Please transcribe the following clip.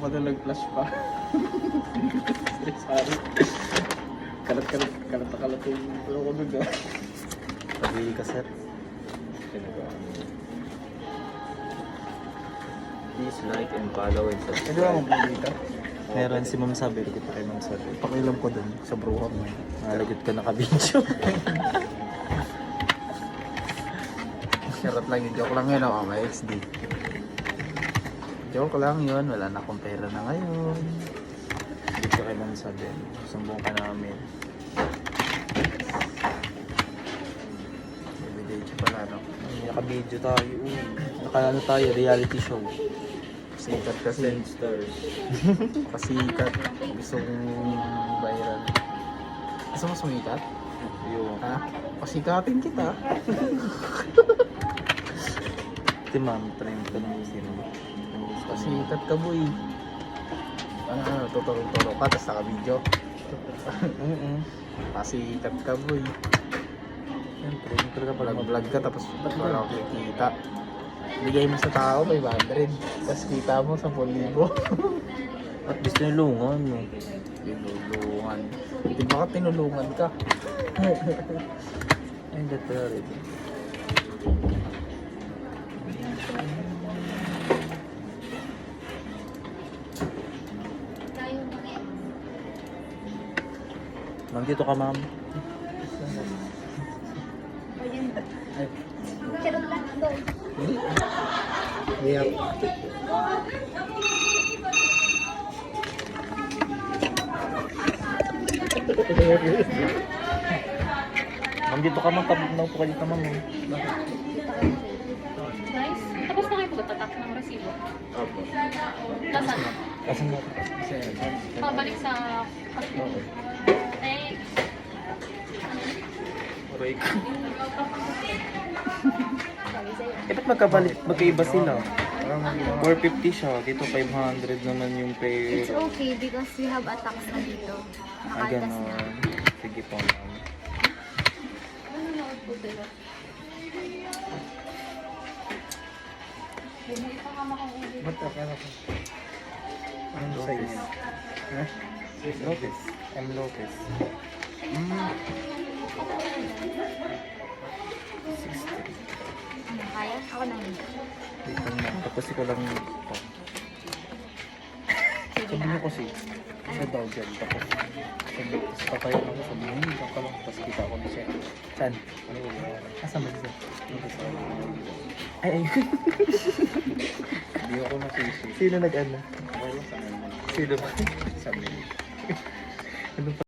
Madalag flash pa. Sorry. Kalat na kalat yung pero ko doon ah. Pabili ka, sir. Please like and follow and Pwede ba subscribe. mong dito? Meron si Ma'am Sabi. Lagit pa kay Ma'am Sabi. Pakilam ko doon sa bruhang mo. Nalagit ka naka-video. Charot lang yun. Joke lang yun ako. May XD. Joke lang yun. Wala na akong pera na ngayon. Lagit ka kay Ma'am Sabi. Sumbong ka namin. Evidence pala no. Naka-video tayo. Naka-ano tayo, reality show. Sikat kasi. Send stars. Pasikat. Gusto kong viral. Gusto mo sumikat? Yung Ha? Pasikatin kita. si Ma'am, try mo ka ng sino. Pasikat ka boy. Ano, tutulong-tulong ka, tapos naka-video. Pasikat ka boy. Siyempre, hindi talaga pala Vlog ka, tapos wala akong kikita. Bigay mo sa tao, 500. Tapos kita mo, 10,000. At gusto nilungan mo. Tinulungan. Di ba ka tinulungan ka? Ay, hindi pala rin. Ma'am, dito ka, ma'am. Yeah. Ma'am, dito ka, ma'am. Tabog po ka dito, ma'am. Guys, tapos na kayo pagtatak ng resibo. Opo. Nasaan? Asan mo? Pabalik sa customer. Thanks. Aray ko. Eh, ba't magkabalik? Magkaiba sila. 450 siya. Dito 500 naman yung pay. It's okay because we have a tax na dito. Ah, Nakaltas na. ganon. Sige po, ma'am. Nanonood po sila. Bumili pa kama kong ulit. Ba't okay na ko? Anong size? Ha? Lopez. M. Lopez. Ano, kaya? Ako na yun. Dito na. Tapos ko lang ito. Sige Sabi na. niyo kasi, isa daw dyan. Tapos, tatayo ako sa mga hindi ka lang. Tapos kita ko na siya. Saan? Asan ba siya? Ay, ay. Hindi ako nasisi. Sino nag-ano? Okay lang sa amin. Sino ba? Sabi. Ano pa?